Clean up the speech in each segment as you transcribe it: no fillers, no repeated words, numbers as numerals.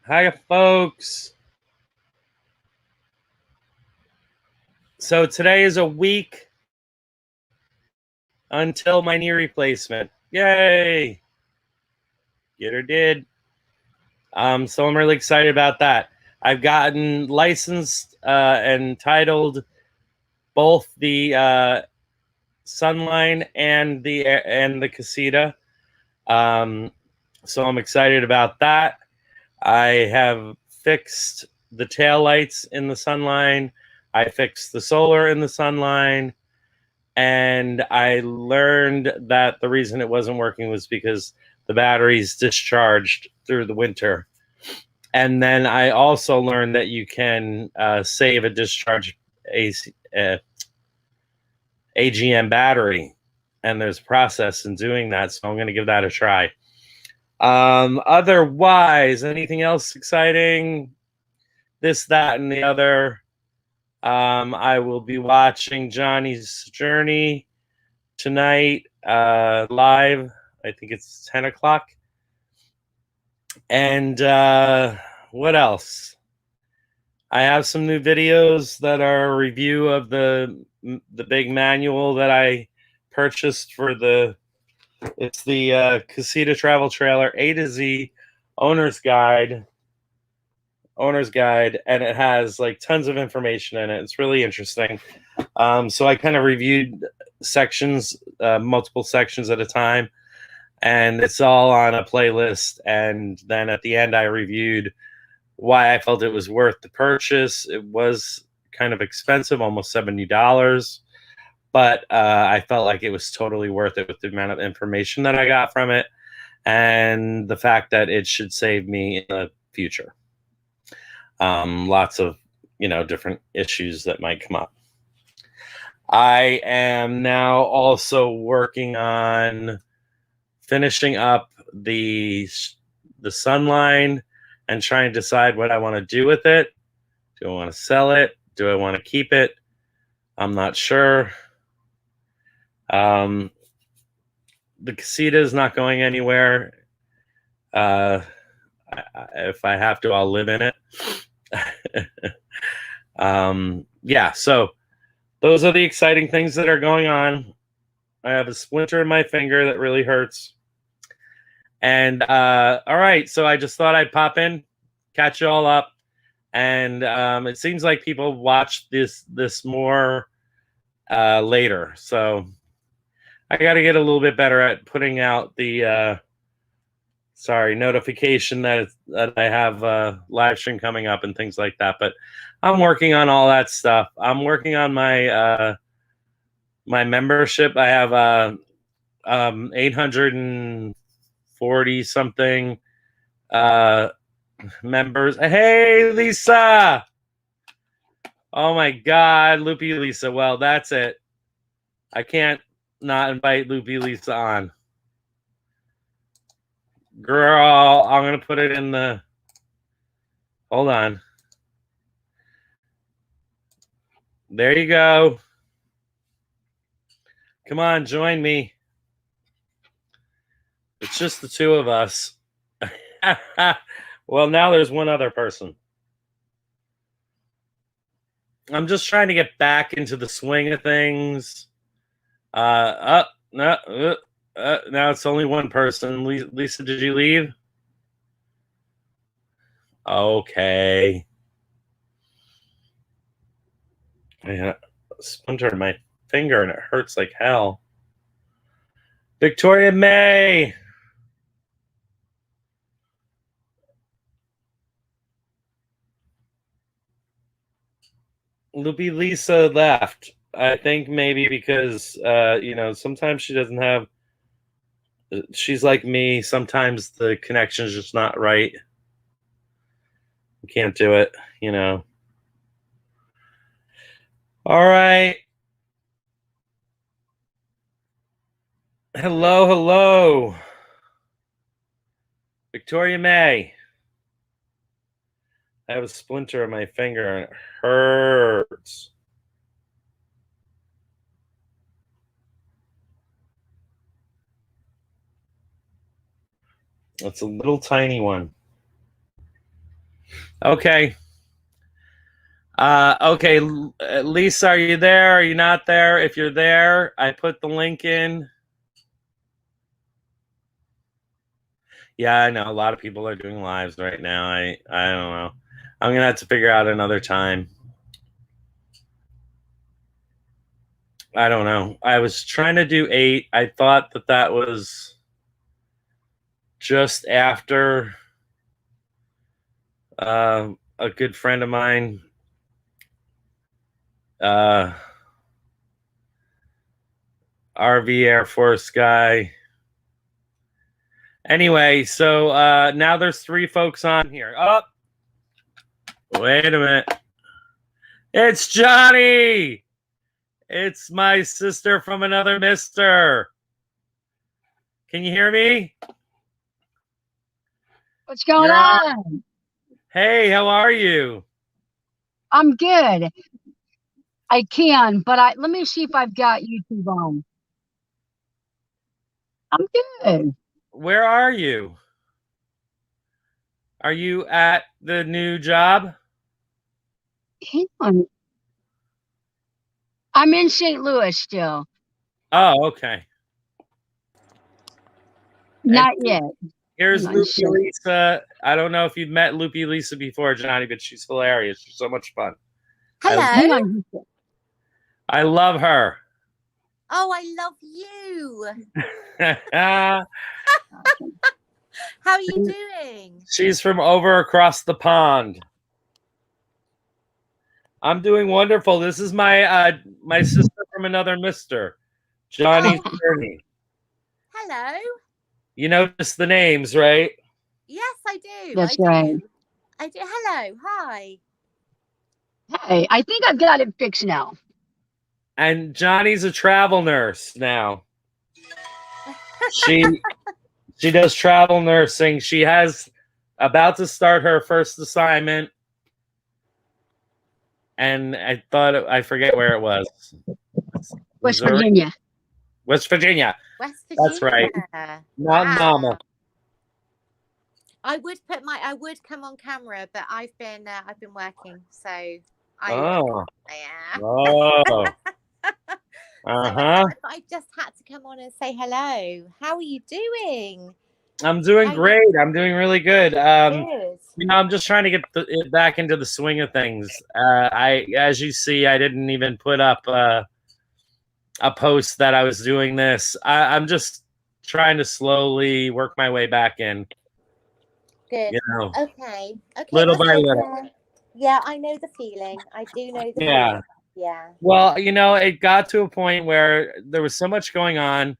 Hi, folks. So today is a week until my knee replacement. Yay! Get her did. So I'm really excited about that. I've gotten licensed and titled both the Sunline and the Casita. So I'm excited about that. I have fixed the taillights in the Sunline. I fixed the solar in the Sunline. And I learned that the reason it wasn't working was because the batteries discharged through the winter. And then I also learned that you can save a discharged AGM battery, and there's a process in doing that. So I'm going to give that a try. Otherwise, anything else exciting? This, that, and the other. I will be watching Johnny's Journey tonight live. I think it's 10 o'clock. And what else? I have some new videos that are a review of the big manual that I purchased for it's the Casita Travel Trailer A to Z owner's guide, and it has like tons of information in it. It's really interesting. So I kind of reviewed sections, multiple sections at a time, and it's all on a playlist. And then at the end, I reviewed why I felt it was worth the purchase. It was kind of expensive, almost $70, but I felt like it was totally worth it with the amount of information that I got from it and the fact that it should save me in the future. Lots of, different issues that might come up. I am now also working on finishing up the Sunline and trying to decide what I want to do with it. Do I want to sell it? Do I want to keep it? I'm not sure. The Casita is not going anywhere. If I have to, I'll live in it. Yeah, so those are the exciting things that are going on. I have a splinter in my finger that really hurts. And all right, so I just thought I'd pop in, catch you all up. And it seems like people watch this more later. So I got to get a little bit better at putting out the notification that I have live stream coming up and things like that. But I'm working on all that stuff. I'm working on my my membership. I have 840 something members. Hey, Lisa. Oh my God, Loopy Lisa. Well, that's it. I can't not invite Loopy Lisa on. Girl, I'm going to put it in the... Hold on. There you go. Come on, join me. It's just the two of us. Well, now there's one other person. I'm just trying to get back into the swing of things. Now it's only one person. Lisa, did you leave? Okay. I had a splinter in my finger and it hurts like hell. Victoria May. Loopy Lisa left. I think maybe because sometimes she doesn't have. She's like me. Sometimes the connection is just not right. You can't do it. All right. Hello. Victoria May. I have a splinter in my finger and it hurts. It's a little tiny one. Okay. Okay, Lisa, are you there? Are you not there? If you're there, I put the link in. Yeah, I know a lot of people are doing lives right now. I don't know. I'm gonna have to figure out another time. I don't know. I was trying to do 8. I thought that was just after a good friend of mine uh, RV Air Force guy. Anyway, so now there's 3 folks on here. Oh, wait a minute. It's Johnny. It's my sister from another mister. Can you hear me? What's going on? Hey, how are you? I'm good. I can, but let me see if I've got YouTube on. I'm good. Where are you? Are you at the new job? Hang on. I'm in St. Louis still. Oh, okay. Not yet. Here's Hang on, Loopy shit. Lisa. I don't know if you've met Loopy Lisa before, Johnny, but she's hilarious. She's so much fun. Hello. Hang on. I love her. Oh, I love you. She's How are you doing? from over across the pond. I'm doing wonderful. This is my my sister from another mister, Johnny Cerny. Hello. You notice the names, right? Yes, I do. That's I right. do. I do. Hello. Hi. Hey, I think I've got it fixed now. And Johnny's a travel nurse now. She does travel nursing. She has about to start her first assignment. And I thought I forget where it was. West Virginia. West Virginia. West Virginia. That's right. Mountain Wow. Mama. I would come on camera, but I've been working, so Oh. yeah. Oh. So I just had to come on and say hello. How are you doing? I'm doing great. I'm doing really good. Good. You know, I'm just trying to get it back into the swing of things. As you see, I didn't even put up a post that I was doing this. I'm just trying to slowly work my way back in. Good. You know, okay. little by little. Yeah, I know the feeling. I do know the feeling. Yeah. Well, you know, it got to a point where there was so much going on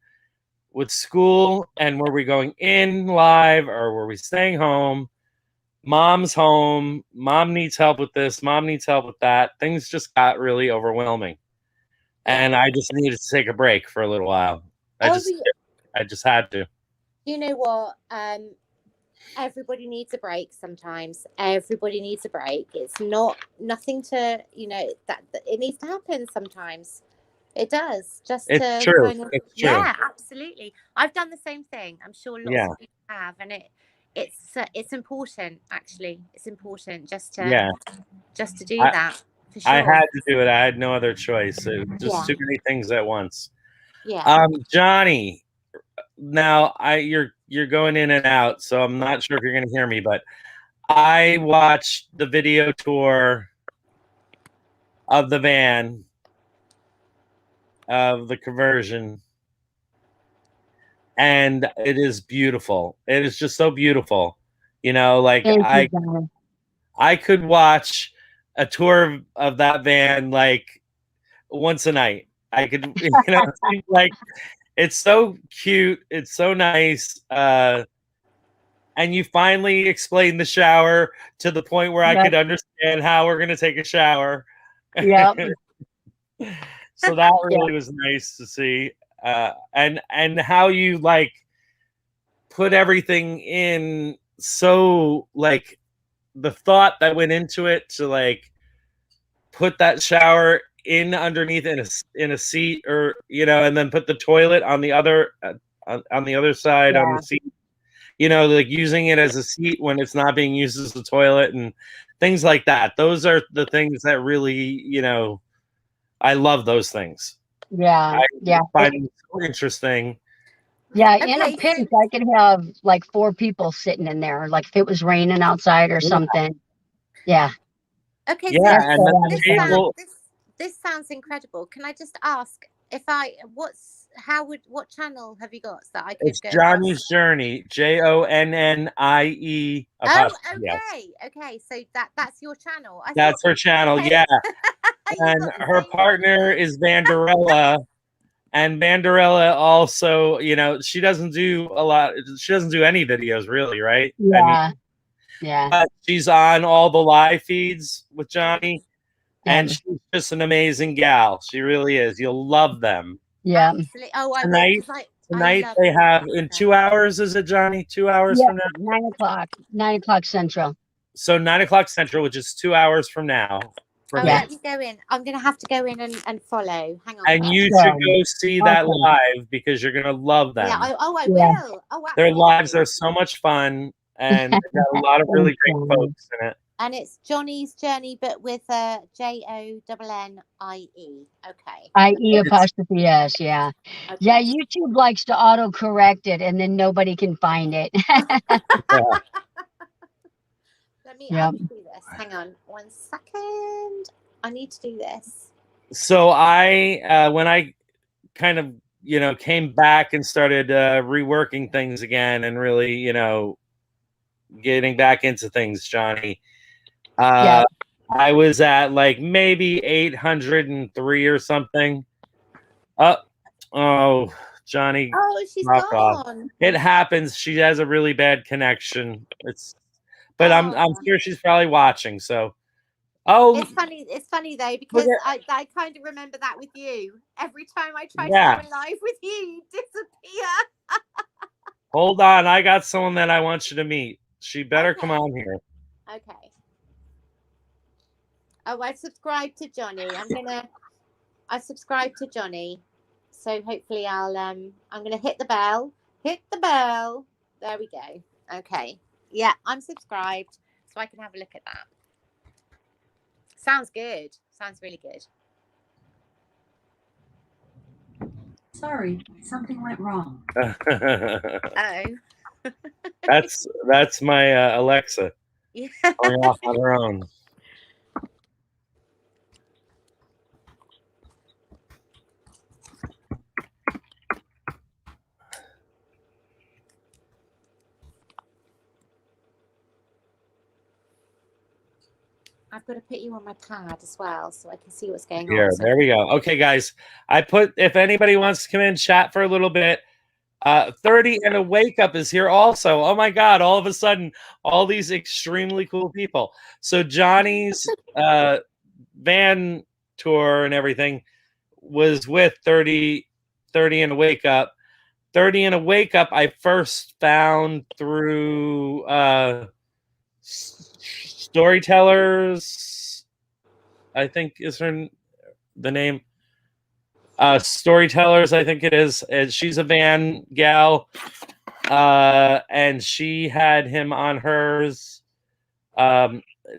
with school, and were we going in live or were we staying home? Mom's home. Mom needs help with this. Mom needs help with that. Things just got really overwhelming. And I just needed to take a break for a little while. I just had to. You know what? Everybody needs a break sometimes. Everybody needs a break. It's nothing to, that it needs to happen sometimes. It does. It's true. It's true. Yeah, absolutely. I've done the same thing. I'm sure lots of people have, and it's important. Actually, it's important just to do that. For sure. I had to do it. I had no other choice. It was just too many things at once. Yeah. Johnny. Now you're going in and out, so I'm not sure if you're going to hear me, but I watched the video tour of the van, of the conversion, and it is beautiful. It is just so beautiful. You know, like I could watch a tour of that van like once a night. I could, like, it's so cute. It's so nice. And you finally explained the shower to the point where I could understand how we're going to take a shower. Yeah. So that really was nice to see. And how you like put everything in, so like the thought that went into it to like put that shower in underneath in a seat, or and then put the toilet on the other on the other side on the seat, like using it as a seat when it's not being used as a toilet, and things like that. Those are the things that really, I love those things. Yeah, I yeah, find them so interesting. yeah. In a Okay, pinch, I could have like 4 people sitting in there, like if it was raining outside or Yeah. something. Yeah, okay, so Yeah, that's and what then I the was saying. table. this sounds incredible. Can I just ask what channel have you got so that I could It's go and watch? Johnny's Journey, JONNIE Oh, apostrophe S. okay. So that's your channel. I thought, That's her channel, okay, yeah. you've And got the her same partner name. is Vanderella. And Vanderella also, she doesn't do a lot. She doesn't do any videos really, right? I mean, Yeah, yeah, but she's on all the live feeds with Johnny, yeah, and she's just an amazing gal. She really is. You'll love them. yeah, Absolutely. Oh, I will Tonight, because I tonight love they all have that in stuff. 2 hours. Is it Johnny? 2 hours yeah. from now. 9 o'clock, 9 o'clock Central. So 9 o'clock Central, which is 2 hours from now. Oh, Yeah. let me go in. I'm going to have to go in and follow. Hang on. And you should Awesome. go see that Awesome. live because you're gonna love them. Yeah. I Yeah. will. Oh, Their absolutely. lives are so much fun, and they've got a lot of really great Awesome. folks in it. And it's Johnny's Journey, but with JONNIE. Okay. IE apostrophe S, yeah. Okay. Yeah, YouTube likes to auto-correct it, and then nobody can find it. Yeah. Let me Yep. do this. Hang on 1 second. I need to do this. So I, when I kind of, came back and started reworking things again and really, getting back into things, Johnny. Yeah. I was at like maybe 803 or something. Oh, Johnny, Oh, she's knock off. gone. It happens. She has a really bad connection. But I'm Oh. sure she's probably watching. So, oh, It's funny though because at- I kind of remember that with you. Every time I try Yeah. to go live with you, you disappear. hold on. I got someone that I want you to meet. She better come Okay. on here. Okay. Oh, I subscribed to Johnny. I subscribed to Johnny. So hopefully I'm gonna hit the bell. Hit the bell. There we go. Okay. Yeah, I'm subscribed. So I can have a look at that. Sounds good. Sounds really good. Sorry, something went wrong. Oh. That's my Alexa Yeah. going off on her own. I've got to put you on my pad as well so I can see what's going Here, on. So- there we go. Okay, guys. If anybody wants to come in, chat for a little bit. 30 and a Wake Up is here also. Oh my God, all of a sudden, all these extremely cool people. So Johnny's van tour and everything was with 30 and a Wake Up. 30 and a Wake Up, I first found through Storytellers, I think is the name. Storytellers, I think it is. And she's a van gal, and she had him on hers.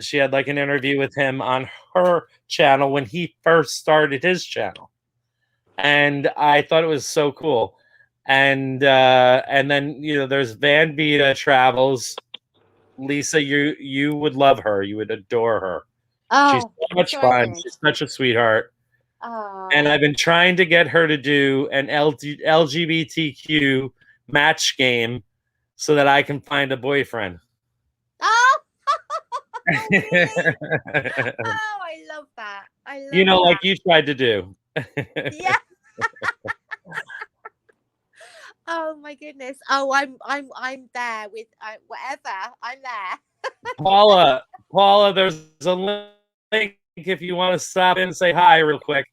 She had like an interview with him on her channel when he first started his channel, and I thought it was so cool. And then there's Van Vita Travels. Lisa, you would love her. You would adore her. She's Oh, so much so I fun. would. She's such a sweetheart. Oh. And I've been trying to get her to do an LGBTQ match game so that I can find a boyfriend. Oh, really? Oh, I love that. I love like that. you tried to do. Yeah. Oh my goodness. Oh, I'm there with whatever. I'm there. Paula, there's a link if you want to stop in and say hi real quick.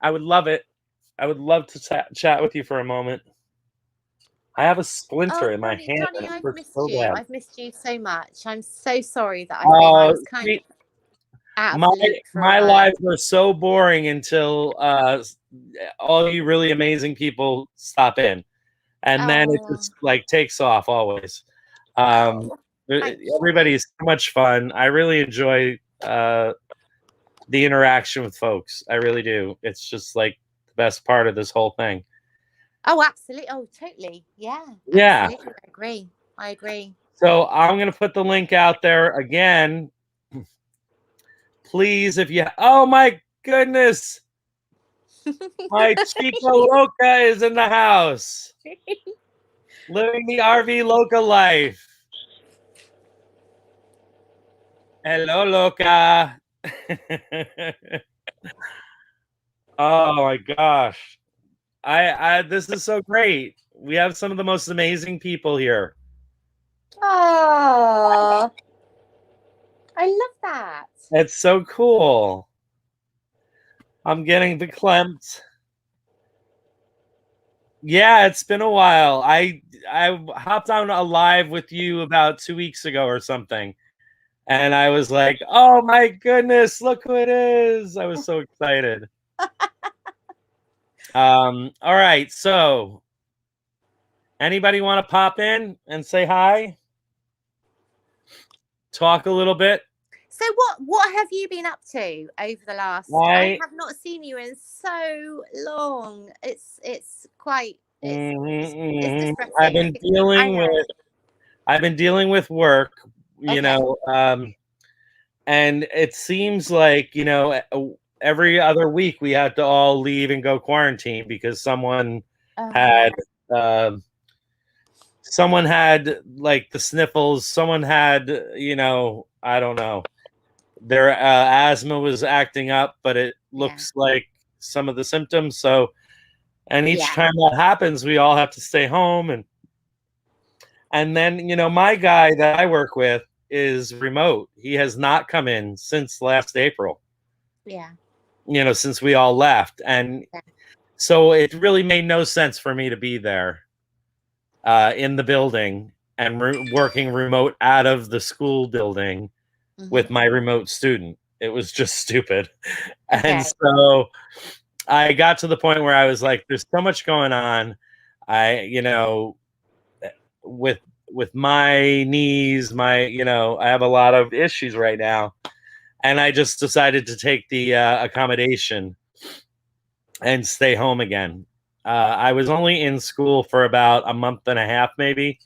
I would love it. I would love to chat with you for a moment. I have a splinter in my hand. Johnny, and it I've hurts missed so you. bad. I've missed you so much. I'm so sorry that I was kind of out of the loop for my a while. lives were so boring until all you really amazing people stop in, and then it just like takes off always. Thank you. Everybody's so much fun. I really enjoy the interaction with folks. I really do. It's just like the best part of this whole thing. Oh, absolutely. Oh, totally. Yeah. Yeah. Absolutely. I agree. I agree. So I'm going to put the link out there again. Please, if you, oh my goodness, my Chico Loca is in the house. Living the RV Loca life. Hello, Loca. Oh my gosh. I this is so great. We have some of the most amazing people here. Oh, I love that. It's so cool. I'm getting verklempt. Yeah, it's been a while. I hopped on a live with you about 2 weeks ago or something. And I was like, oh my goodness, look who it is. I was so excited. All right, so anybody want to pop in and say hi? Talk a little bit. So what have you been up to over the last? I have not seen you in so long. It's quite. It's distressing. I've been dealing with work, you know, and it seems like, you know, every other week we had to all leave and go quarantine because someone had like the sniffles. Someone had, you know, I don't know. Their asthma was acting up, but it looks like some of the symptoms. So, and each time that happens, we all have to stay home. And then, you know, my guy that I work with is remote. He has not come in since last April. Yeah. You know, since we all left. And so it really made no sense for me to be there in the building and working remote out of the school building with my remote student. It was just stupid. And so I got to the point where I was like, there's so much going on. You know, with my knees, you know, I have a lot of issues right now. And I just decided to take the accommodation and stay home again. I was only in school for about a month and a half, maybe,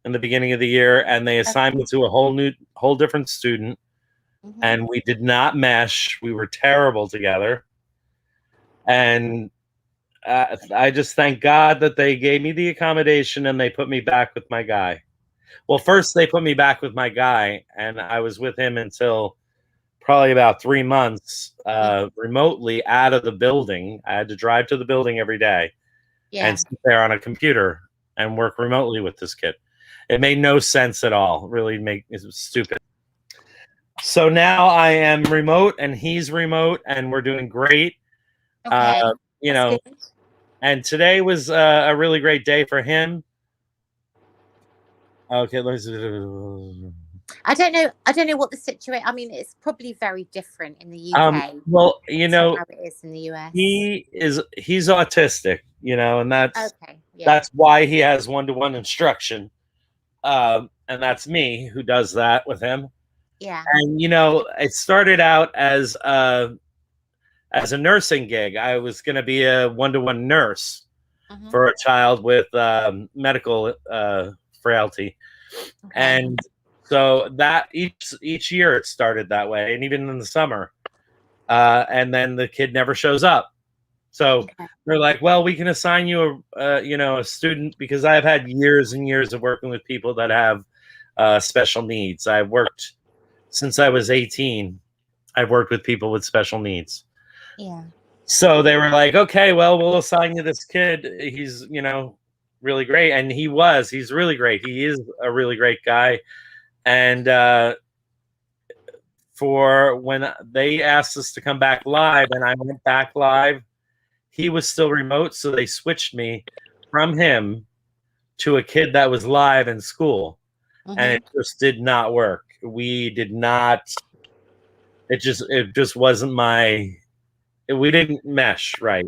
in the beginning of the year, and they assigned me to a whole different student, and we did not mesh. We were terrible together, and I just thank God that they gave me the accommodation and they put me back with my guy. Well, first they put me back with my guy, and I was with him until probably about 3 months remotely out of the building. I had to drive to the building every day and sit there on a computer and work remotely with this kid. It made no sense at all. It was stupid. So now I am remote and he's remote and we're doing great. You know, and today was a really great day for him. Okay, I don't know what the situation. I mean, it's probably very different in the UK. Well, you know, how it is in the US. He's autistic, you know, and that's why he has one-to-one instruction. And that's me who does that with him. Yeah. And you know, it started out as a nursing gig. I was going to be a one-to-one nurse for a child with medical frailty. And so that each year it started that way, and even in the summer. And then the kid never shows up. So they're like, well, we can assign you a student, because I've had years and years of working with people that have special needs. I've worked since I was 18. I've worked with people with special needs. Yeah. So they were like, okay, well, we'll assign you this kid. He's, you know, really great. And he's really great. He is a really great guy. And for when they asked us to come back live and I went back live, he was still remote. So they switched me from him to a kid that was live in school. And it just did not work. We did not, it just wasn't we didn't mesh right.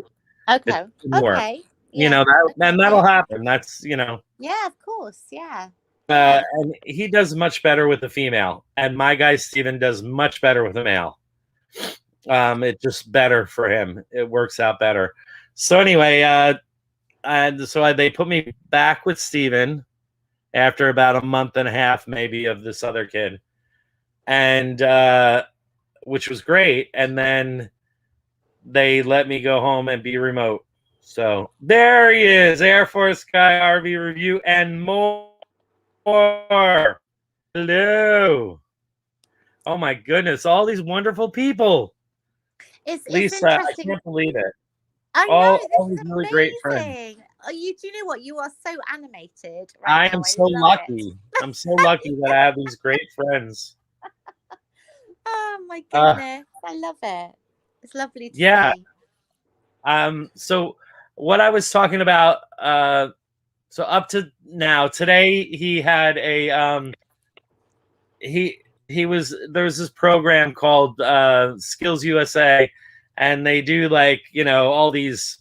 Okay. Okay. You know, and that'll happen. That's, you know. Yeah, of course. Yeah. and he does much better with the female, and my guy Steven does much better with the male. It's just better for him. It works out better. So anyway, they put me back with Steven after about a month and a half, maybe, of this other kid, and which was great. And then they let me go home and be remote. So there he is, Air Force Guy RV review and more. Hello. Oh my goodness, all these wonderful people. It's Lisa, I interesting. can't believe it. I know, all this these is really great friends. amazing. Oh, do you know what? You are so animated. I Right now. am so love lucky. it. I'm so lucky that I have these great friends. Oh my goodness. I love it. It's lovely to Yeah. see. So what I was talking about, so up to now, today he had a there's this program called Skills USA, and they do all these,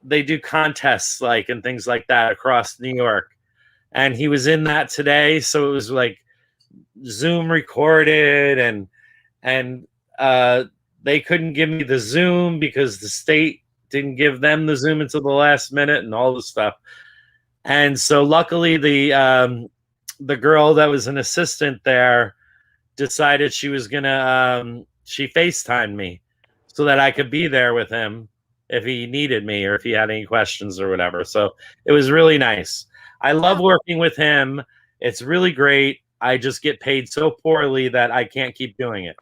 they do contests and things like that across New York. And he was in that today, so it was Zoom recorded, and they couldn't give me the Zoom because the state didn't give them the Zoom until the last minute and all this stuff. And so luckily the girl that was an assistant there decided she was gonna she FaceTimed me so that I could be there with him if he needed me or if he had any questions or whatever. So it was really nice. I love working with him. It's really great. I just get paid so poorly that I can't keep doing it.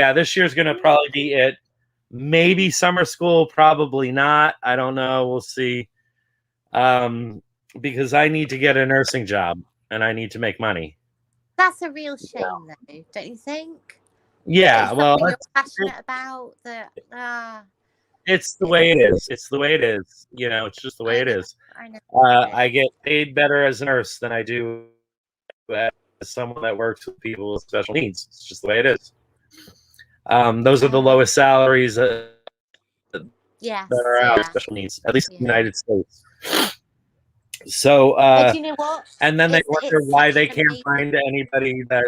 This year's gonna probably be it. Maybe summer school, probably not. I don't know. We'll see. Because I need to get a nursing job and I need to make money. That's a real shame, though, don't you think? Yeah, well, you're passionate about that. It's the way it is. It's the way it is. It's just the way it is. I know. I get paid better as a nurse than I do as someone that works with people with special needs. It's just the way it is. Those are the lowest salaries that are out with special needs, at least in the United States. So, but you know what? And then they wonder why they can't find anybody why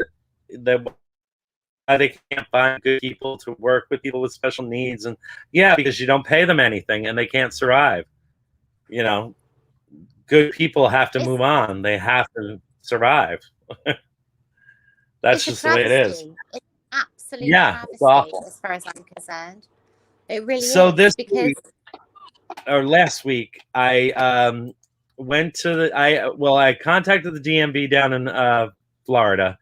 they can't find good people to work with people with special needs. And because you don't pay them anything and they can't survive. Good people have to move on. They have to survive. That's just the way it is. It's absolutely it's awful. as far as I'm concerned. It really is. So last week, I went to I contacted the DMV down in Florida,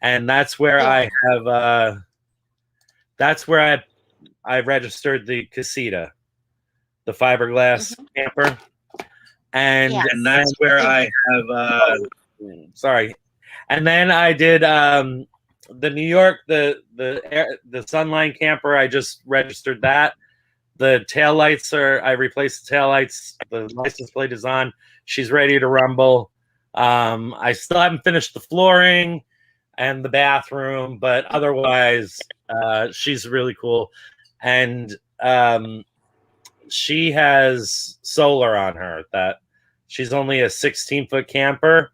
and that's where I registered the Casita, the fiberglass camper, and that's where I have and then I did the New York, the Sunline camper. I just registered that. The taillights I replaced the taillights. The license plate is on. She's ready to rumble. I still haven't finished the flooring and the bathroom, but otherwise, she's really cool. And she has solar on her. That she's only a 16-foot camper.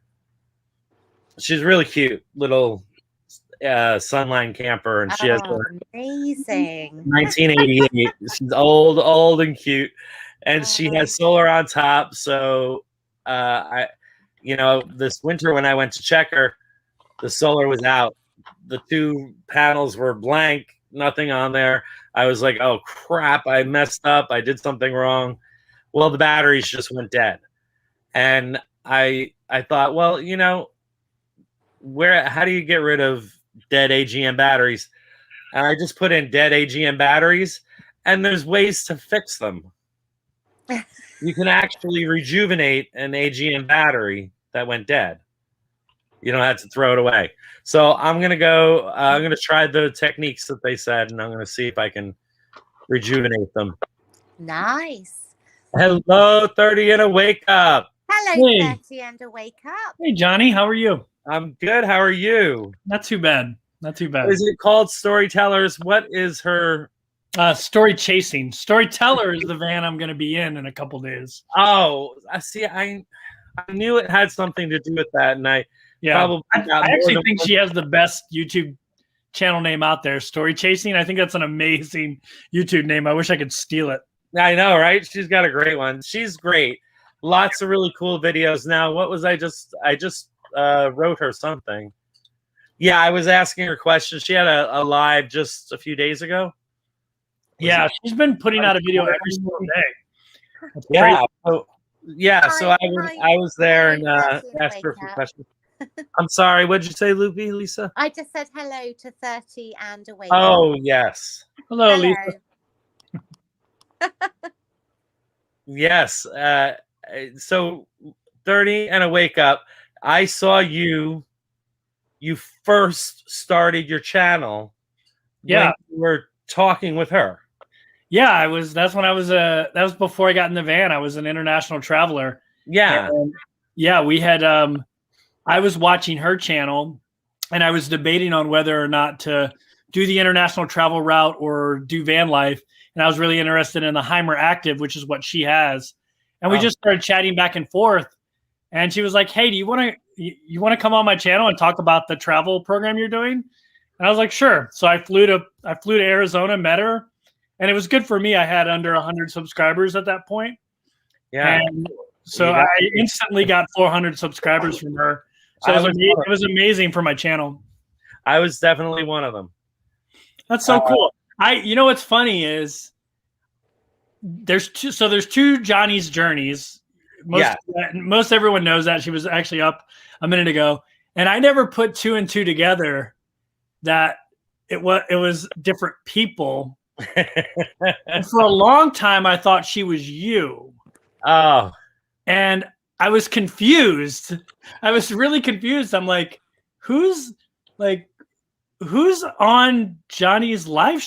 She's really cute, little Sunline camper, and she has amazing 1988. She's old and cute, and she has solar on top. So this winter when I went to check her, the solar was out. The two panels were blank, nothing on there. I was like, oh crap, I messed up. I did something wrong. Well, the batteries just went dead, and I thought, well, how do you get rid of dead AGM batteries? And I just put in dead AGM batteries, and there's ways to fix them. You can actually rejuvenate an AGM battery that went dead. You don't have to throw it away. So I'm going to try the techniques that they said, and I'm going to see if I can rejuvenate them. Nice. Hello, 30 and a wake up. Hello, 30 and a wake up. Hey, Johnny, how are you? I'm good. How are you? Not too bad. Not too bad. Is it called Storytellers? What is her? Story Chasing. Storyteller is the van I'm going to be in a couple days. Oh, I see. I I knew it had something to do with that, and I Yeah, probably I got more actually than think one- she has the best YouTube channel name out there, Story Chasing. I think that's an amazing YouTube name. I wish I could steal it. I know, right? She's got a great one. She's great. Lots of really cool videos. Now, what was I just wrote her something. Yeah, I was asking her questions. She had a live just a few days ago. Yeah, she's been putting out a video every single day. That's Yeah. crazy. So, yeah. So Hi, I was there hi, and Thirty and asked her a Wake few Up. questions. I'm sorry. What did you say, Loopy, Lisa? I just said hello to 30 and Awake. Oh, yes. Hello, hello. Lisa. Yes. So 30 and a wake up. I saw you first started your channel. Yeah. When you were talking with her. Yeah, that's when I was that was before I got in the van. I was an international traveler. Yeah. And, yeah, we had I was watching her channel and I was debating on whether or not to do the international travel route or do van life. And I was really interested in the Heimer Active, which is what she has. And we Oh. just started chatting back and forth. And she was like, "Hey, do you want to come on my channel and talk about the travel program you're doing?" And I was like, "Sure." So I flew to Arizona, met her, and it was good for me. I had under 100 subscribers at that point. Yeah. And so You got- I instantly got 400 subscribers from her. So it was amazing for my channel. I was definitely one of them. That's so cool. You know what's funny is there's two Johnny's journeys. Most everyone knows that. She was actually up a minute ago, and I never put two and two together that it was different people. And for a long time, I thought she was you. Oh, And I was confused. I was really confused. I'm like, who's on Johnny's live?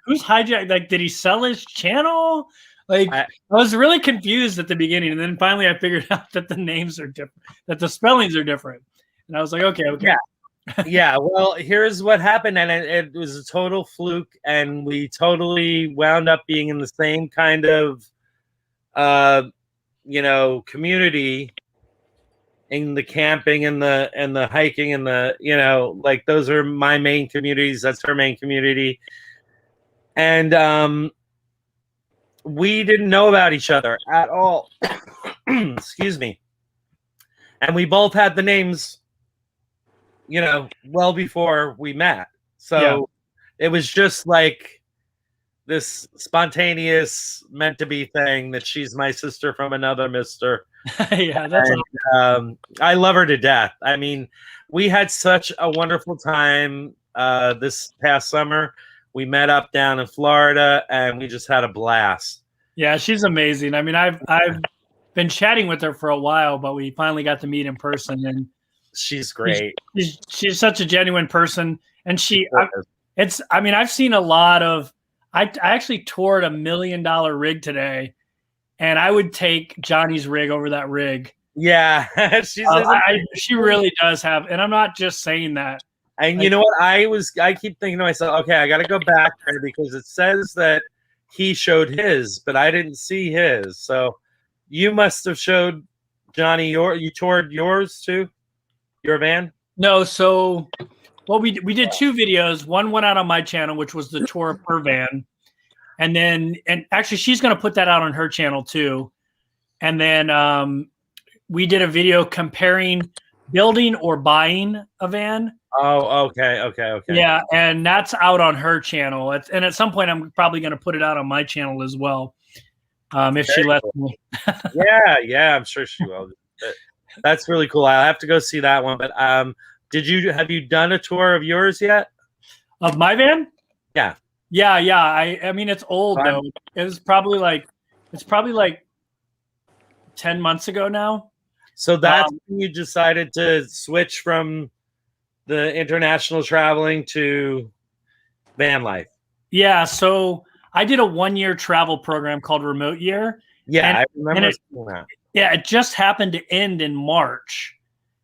Who's hijacked? Like, did he sell his channel? Like, I was really confused at the beginning. And then finally I figured out that the names are different, that the spellings are different. And I was like, okay. Yeah. Yeah. Well, here's what happened. And it was a total fluke. And we totally wound up being in the same kind of, community, in the camping and the hiking and like those are my main communities. That's her main community. And we didn't know about each other at all. Excuse me. And we both had the names, well before we met. So It was just like this spontaneous meant to be thing that she's my sister from another mister. Yeah, that's and, I love her to death. I mean, we had such a wonderful time this past summer. We met up down in Florida and we just had a blast. Yeah, she's amazing. I mean, I've been chatting with her for a while, but we finally got to meet in person, and she's great. She's such a genuine person, and I've seen a lot of. I actually toured $1 million rig today, and I would take Johnny's rig over that rig. Yeah, she really does have, and I'm not just saying that. And you know what? I keep thinking to myself, okay, I got to go back there because it says that he showed his, but I didn't see his. So you must have showed Johnny you toured yours too, your van. No, so we did two videos. One went out on my channel, which was the tour of her van, and actually she's going to put that out on her channel too. And then we did a video comparing building or buying a van. Oh, okay. Yeah, and that's out on her channel. And at some point, I'm probably going to put it out on my channel as well, if she lets me. Yeah, I'm sure she will. That's really cool. I'll have to go see that one. But have you done a tour of yours yet? Of my van? Yeah. I mean, it's old though. It's probably like 10 months ago now. So that's when you decided to switch from the international traveling to van life. Yeah, so I did a 1-year travel program called Remote Year. Yeah, I remember seeing that. Yeah, it just happened to end in March,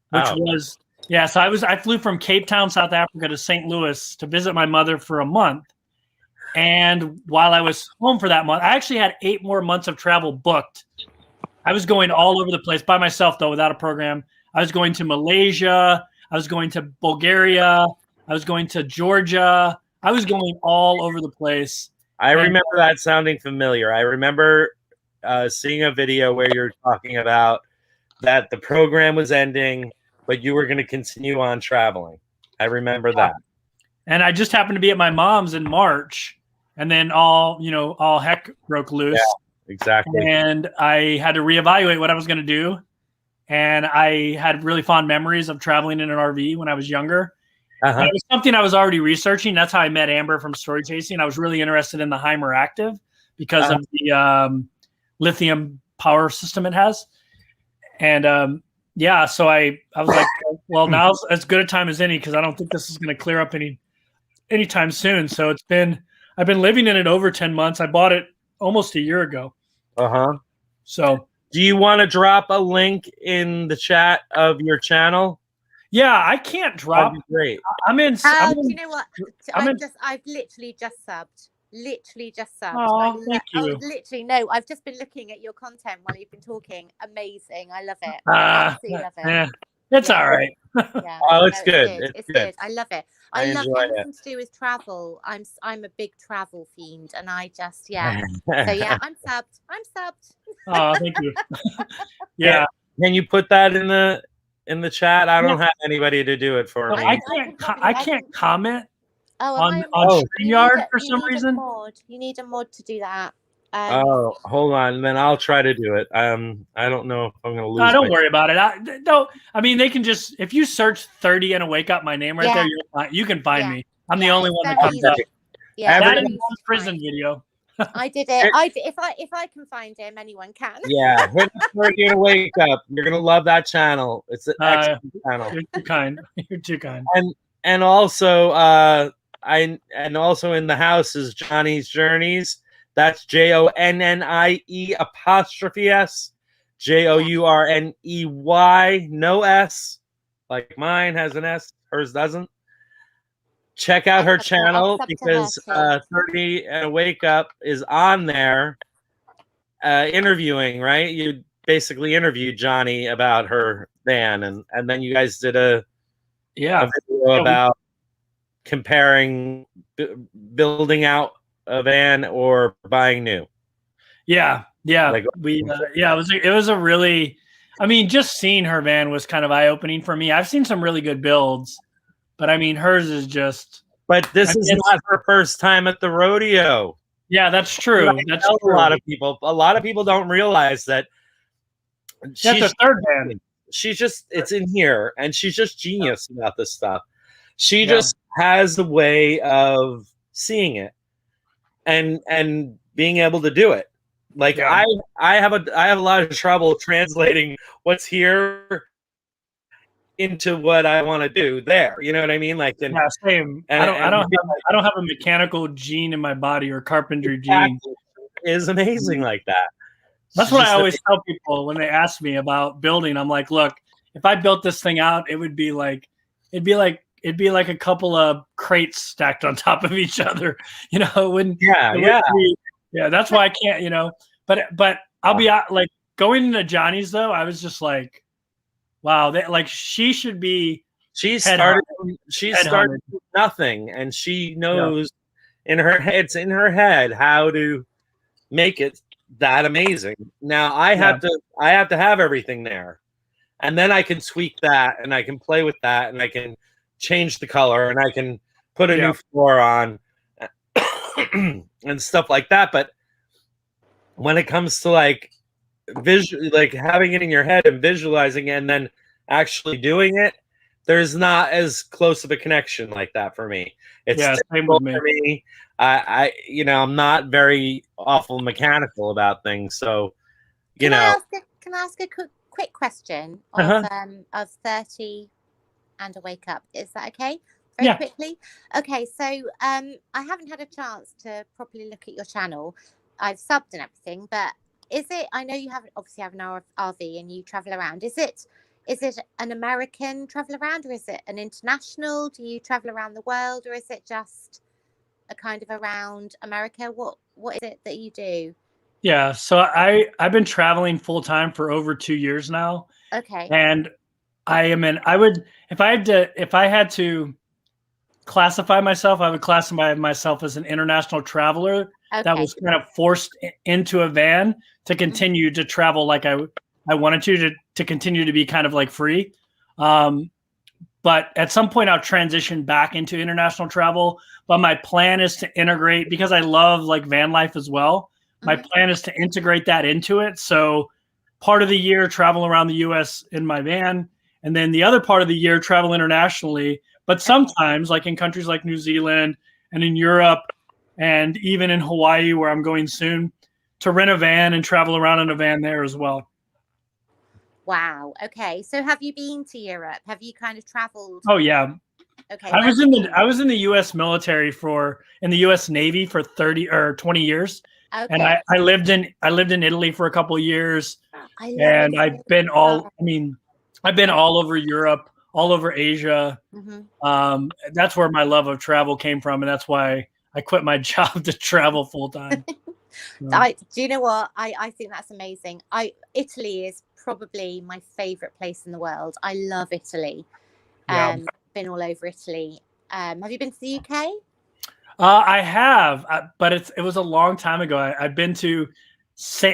which was so I flew from Cape Town, South Africa to St. Louis to visit my mother for a month. And while I was home for that month, I actually had 8 more months of travel booked I was going all over the place by myself, though, without a program. I was going to Malaysia. I was going to Bulgaria. I was going to Georgia. I was going all over the place. I remember that sounding familiar. I remember seeing a video where you're talking about that the program was ending, but you were going to continue on traveling. I remember that. And I just happened to be at my mom's in March, and then all heck broke loose. Yeah, exactly. And I had to reevaluate what I was going to do. And I had really fond memories of traveling in an RV when I was younger. Uh-huh. And it was something I was already researching. That's how I met Amber from Story Chasing. I was really interested in the Hymer Active because of the lithium power system it has. And so I was like, well, now's as good a time as any because I don't think this is going to clear up anytime soon. So I've been living in it over 10 months. I bought it almost a year ago. Uh-huh. So do you want to drop a link in the chat of your channel? Yeah, I can't drop. That'd be great. Do you know what? I've literally just subbed. Oh, thank you. I've just been looking at your content while you've been talking. Amazing. I love it. Absolutely love it. Yeah, it's all right. Yeah. Oh, it's good. It's good. I love it. I love enjoy anything to do with travel. I'm a big travel fiend, and I just So yeah, I'm subbed. Oh, thank you. Yeah. Can you put that in the chat? I don't have anybody to do it for me. I can't comment on Oh, StreamYard for some reason. You need a mod to do that. Oh, hold on. Then I'll try to do it. I don't know if I'm going to lose. No, don't worry about it. I mean, they can just, if you search 30 and wake up my name right there, you can find me. I'm the only one that comes up. Yeah, that is one prison video. I did it. If I can find him, anyone can. Yeah, hit 30 and wake up. You're gonna love that channel. It's an excellent channel. You're too kind. You're too kind. And also, also in the house is Johnny's Journeys. That's JONNIE''S, JOURNEY, no S. Like mine has an S, hers doesn't. Check out her channel because 30 and Wake Up is on there interviewing, right? You basically interviewed Johnny about her van, and then you guys did a video about comparing building out a van or buying new. Yeah. Like, it was a really, I mean, just seeing her van was kind of eye-opening for me. I've seen some really good builds, but I mean, hers is just. But this is not her first time at the rodeo. Yeah, that's true. That's true. A lot of people don't realize that. That's a third van. She's just, it's in here, and she's just genius about this stuff. She just has the way of seeing it and being able to do it. Like I have a lot of trouble translating what's here into what I want to do there. You know what I mean? Like, same. I don't have a mechanical gene in my body or carpentry gene. Is amazing like that. That's what I always tell people when they ask me about building. I'm like, look, if I built this thing out, it'd be like a couple of crates stacked on top of each other. You know, it wouldn't. Yeah. That's why I can't. But I'll be like going into Johnny's though. I was just like, wow, she should be. She started with nothing, and she knows in her head how to make it that amazing. Now I have to have everything there, and then I can tweak that, and I can play with that, and I can change the color, and I can put a new floor on and stuff like that. But when it comes to like having it in your head and visualizing it and then actually doing it, there's not as close of a connection like that for me. It's difficult for me. I'm not very awful mechanical about things. So, can I ask a quick question of 30 and a Wake Up? Is that okay? Very quickly. Okay, so I haven't had a chance to properly look at your channel. I've subbed and everything, but is it? I know you obviously have an RV and you travel around. Is it an American travel around, or is it an international? Do you travel around the world, or is it just a kind of around America? What is it that you do? Yeah. So I've been traveling full time for over 2 years now, Okay. and I would if I had to classify myself, I would classify myself as an international traveler that Okay. was kind of forced into a van to continue to travel like I wanted to continue to be kind of like free. But at some point I'll transition back into international travel. But my plan is to integrate, because I love like van life as well. My plan is to integrate that into it. So part of the year travel around the US in my van, and then the other part of the year travel internationally. But sometimes, like in countries like New Zealand and in Europe and even in Hawaii, where I'm going soon, to rent a van and travel around in a van there as well. Wow. Okay. So have you been to Europe? Have you kind of traveled? Oh yeah. Okay. I was in the US military in the US Navy for 30 or 20 years. Okay. And I lived in Italy for a couple of years. I love And Italy. I've been all over Europe, all over Asia. Mhm. That's where my love of travel came from, and that's why I quit my job to travel full time. Do you know what? I think that's amazing. Italy is probably my favorite place in the world. I love Italy. Yeah. Been all over Italy. Have you been to the UK? I have, but it was a long time ago. I've been to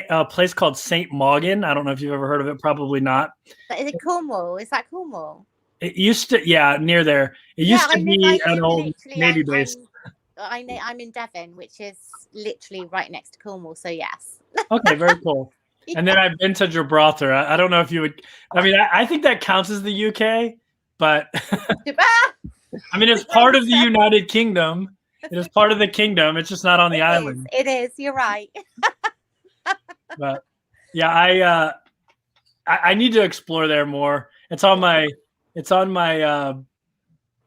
a place called St. Mawgan. I don't know if you've ever heard of it. Probably not. Is it Cornwall? Is that Cornwall? It used to, yeah, near there. It used to be an old Navy base. I'm in Devon, which is literally right next to Cornwall. So yes. Okay, very cool. And then I've been to Gibraltar. I don't know if you would. I mean, I think that counts as the UK, but I mean, it's part of the United Kingdom. It is part of the kingdom. It's just not on the island. It is. You're right. But yeah, I need to explore there more. It's on my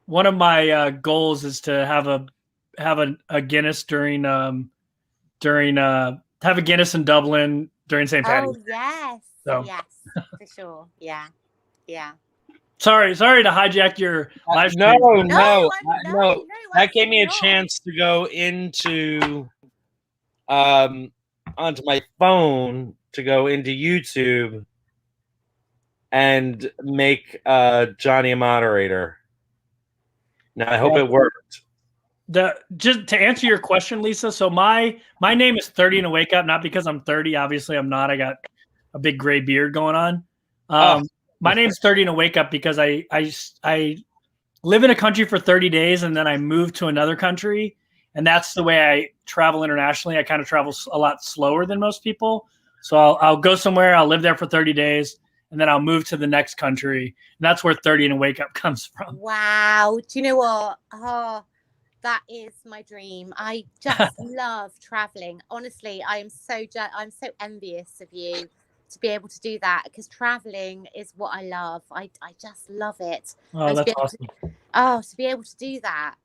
one of my goals is to have a Guinness have a Guinness in Dublin during St. Patrick's. Oh yes. So. Yes, for sure. Yeah. Yeah. Sorry to hijack your live stream. No. No, That gave me a absolutely not. chance to go into onto my phone to go into YouTube and make Johnny a moderator. Now I hope it worked. Just to answer your question, Lisa. So my name is 30 and a Wake Up, not because I'm 30. Obviously, I'm not. I got a big gray beard going on. My name's 30 and a Wake Up because I live in a country for 30 days and then I move to another country, and that's the way I travel internationally. I kind of travel a lot slower than most people. So I'll go somewhere, I'll live there for 30 days, and then I'll move to the next country. And that's where 30 and a Wake Up comes from. Wow. Do you know what? Oh, that is my dream. I just love traveling. Honestly, I'm so envious of you to be able to do that, because traveling is what I love. I just love it. Oh, that's awesome. To be able to do that.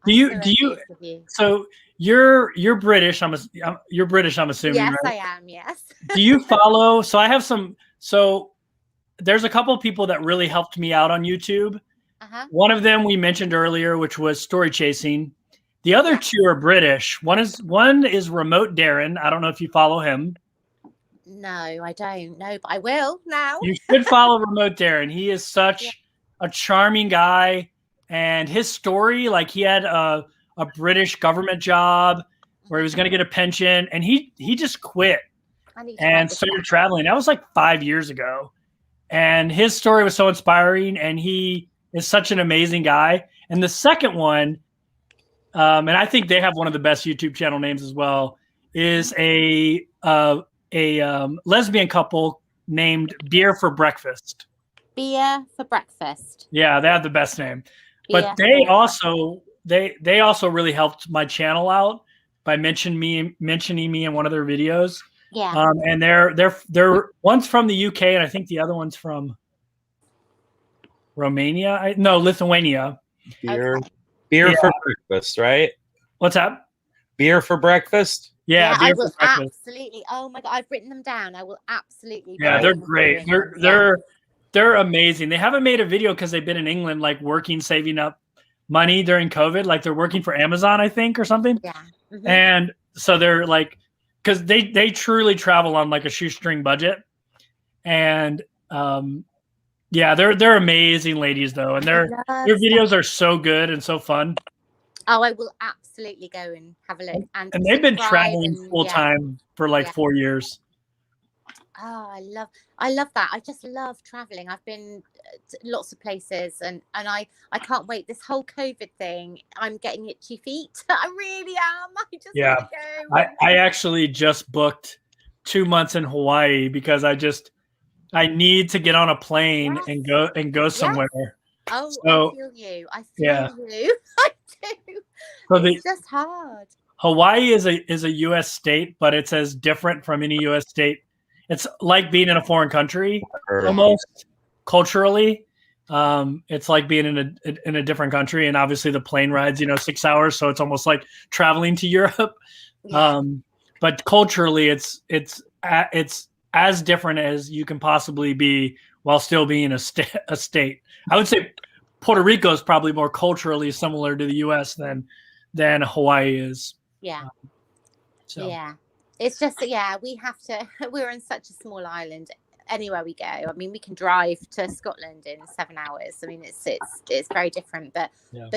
So you're British. You're British, I'm assuming. Yes, right? I am. Yes. Do you follow? So I have so there's a couple of people that really helped me out on YouTube. One of them we mentioned earlier, which was Story Chasing. The other two are British. One is Remote Darren. I don't know if you follow him. No, I don't know, but I will now. You should follow Remote Darren. He is such a charming guy, and his story, like he had a British government job where he was going to get a pension, and he just quit and started traveling. That was like 5 years ago, and his story was so inspiring, and he is such an amazing guy. And the second one, and I think they have one of the best YouTube channel names as well, is a lesbian couple named Beer for Breakfast. Beer for Breakfast. Yeah, they have the best name. But they also really helped my channel out by mentioning me in one of their videos. Yeah. And they're one's from the UK, and I think the other one's from Romania. Lithuania. Beer for breakfast, right? What's that? Beer for breakfast? Yeah, I will absolutely. Oh my God, I've written them down. I will absolutely. Yeah, they're great. They're amazing. They haven't made a video because they've been in England, like working, saving up money during COVID. Like they're working for Amazon, I think, or something. Yeah. Mm-hmm. And so they're like because they truly travel on like a shoestring budget, and yeah, they're amazing ladies though, and their videos are so good and so fun. Oh, I will absolutely go and have a look. And they've been subscribe traveling and- full yeah. time for like Yeah. 4 years. Oh, I love that. I just love traveling. I've been to lots of places, and I can't wait. This whole COVID thing, I'm getting itchy feet. I really am. I just want to go. I actually just booked 2 months in Hawaii because I need to get on a plane Yes. and go somewhere. Oh, So, I feel you. I feel yeah. you. I do. So It's just hard. Hawaii is a U.S. state, but it's as different from any U.S. state. It's like being in a foreign country almost culturally. It's like being in a different country, and obviously the plane rides 6 hours, so it's almost like traveling to Europe. Yeah. But culturally, it's as different as you can possibly be while still being a state. I would say Puerto Rico is probably more culturally similar to the U.S. than Hawaii is. Yeah. So. Yeah. It's just we have to. We're in such a small island. Anywhere we go, I mean, we can drive to Scotland in 7 hours. I mean, it's very different. But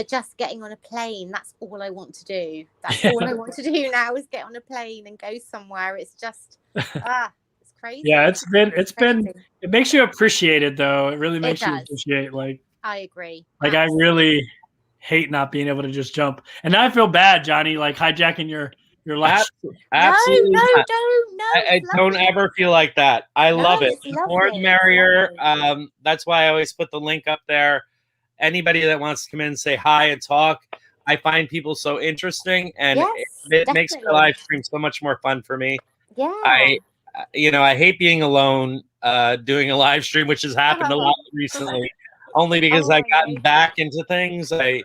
just getting on a plane, that's all I want to do. That's all I want to do now is get on a plane and go somewhere. It's just it's crazy. Yeah, it's been it makes you appreciate it though. It really makes you appreciate I agree. Like I really hate not being able to just jump. And now I feel bad, Johnny, like hijacking your life. Absolutely. No, not. don't. I don't ever feel like that. I love it. The more the merrier. That's why I always put the link up there. Anybody that wants to come in and say hi and talk, I find people so interesting, and it makes the live stream so much more fun for me. Yeah. I hate being alone doing a live stream, which has happened a lot recently, only because I've gotten back into things. I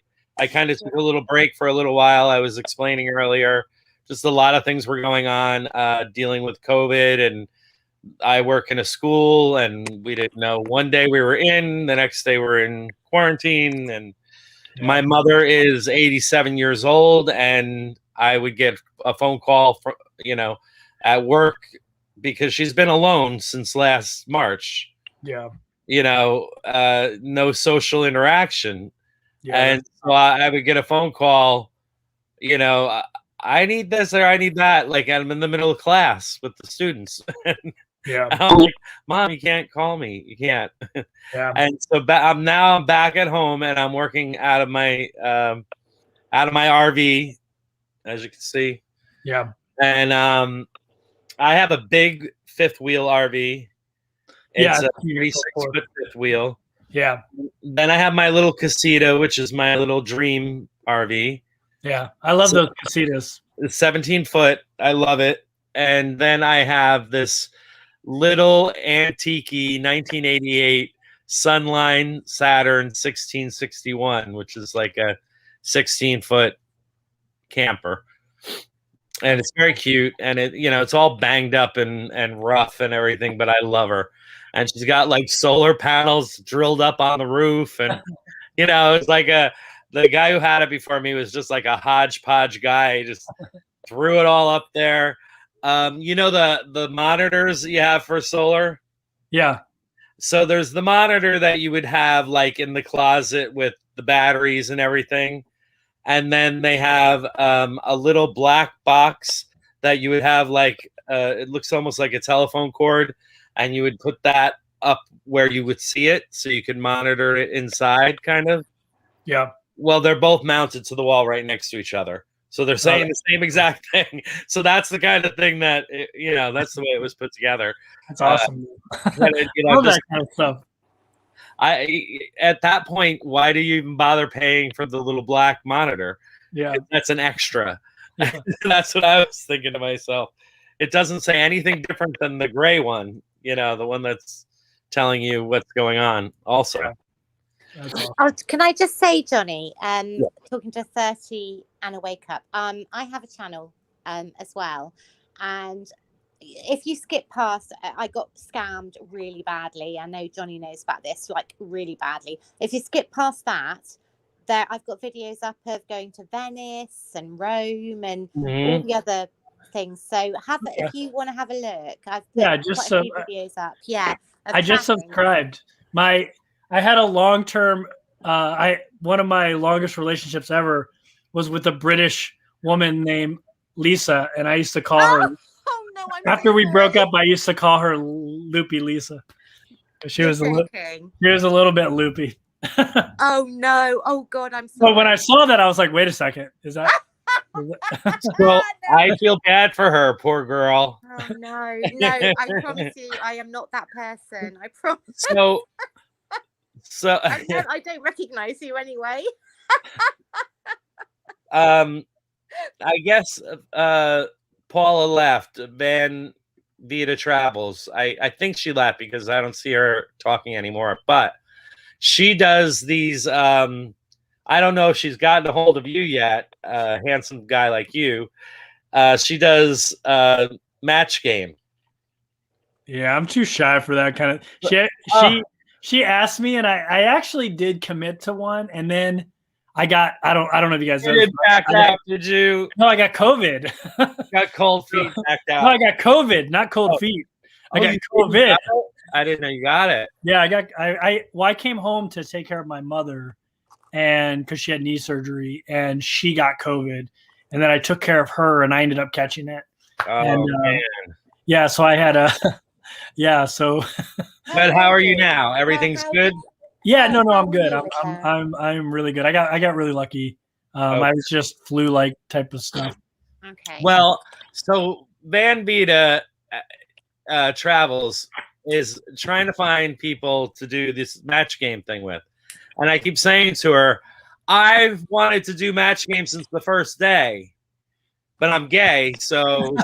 kind of took a little break for a little while. I was explaining earlier. Just a lot of things were going on, dealing with COVID, and I work in a school, and we didn't know. One day we were in, the next day we're in quarantine, and my mother is 87 years old, and I would get a phone call from, at work because she's been alone since last March. Yeah. No social interaction. Yeah. And so I would get a phone call, I need this or I need that. Like I'm in the middle of class with the students. Yeah. I'm like, Mom, you can't call me. You can't. Yeah. And so I'm back at home, and I'm working out of my RV, as you can see. Yeah. And I have a big fifth wheel RV. It's a 36-foot fifth wheel. Yeah. Then I have my little casita, which is my little dream RV. Yeah, I love those casitas. It's 17 foot. I love it. And then I have this little antique 1988 Sunline Saturn 1661, which is like a 16-foot camper. And it's very cute. And it's all banged up and rough and everything, but I love her. And she's got like solar panels drilled up on the roof. And, it's like the guy who had it before me was just like a hodgepodge guy. He just threw it all up there. The monitors you have for solar? Yeah. So there's the monitor that you would have like in the closet with the batteries and everything. And then they have a little black box that you would have like, it looks almost like a telephone cord. And you would put that up where you would see it so you could monitor it inside kind of. Yeah. Well, they're both mounted to the wall right next to each other. So they're saying the same exact thing. So that's the kind of thing that, that's the way it was put together. That's awesome. Love that kind of stuff. At that point, why do you even bother paying for the little black monitor? Yeah. That's an extra. Yeah. That's what I was thinking to myself. It doesn't say anything different than the gray one, the one that's telling you what's going on also. Yeah. Awesome. Oh, can I just say, Johnny, talking to 30 and a wake up, I have a channel as well. And if you skip past, I got scammed really badly. I know Johnny knows about this, like really badly. If you skip past that, I've got videos up of going to Venice and Rome and all the other things. So if you want to have a look, I've put Yeah, just quite a few videos up. Yeah, of I just chatting. subscribed. I had a long-term. One of my longest relationships ever was with a British woman named Lisa, and I used to call her. Oh no! After we broke up, I used to call her Loopy Lisa. She was a little bit loopy. Oh no! Oh god! I'm sorry. But when I saw that, I was like, "Wait a second, is that?" Well, I feel bad for her, poor girl. Oh no! No, I promise you, I am not that person. I promise. So I don't recognize you anyway. I guess Paula left. Van Vita Travels. I think she left because I don't see her talking anymore. But she does these. I don't know if she's gotten a hold of you yet, handsome guy like you. She does match game. Yeah, I'm too shy for that kind of. She asked me, and I actually did commit to one, and then I don't know if you guys know. You did back out, did you? No, I got COVID. Got cold feet backed out. No, I got COVID, not cold feet. I got COVID. I didn't know you got it. Yeah, I came home to take care of my mother, and because she had knee surgery, and she got COVID, and then I took care of her, and I ended up catching it. Oh man. Yeah, so I had a yeah, so But how are you now? Everything's good? Yeah, no, I'm good. I'm really good. I got really lucky. I was just flu-like type of stuff. Okay. Well, so Van Vita Travels is trying to find people to do this match game thing with. And I keep saying to her, I've wanted to do match games since the first day, but I'm gay, so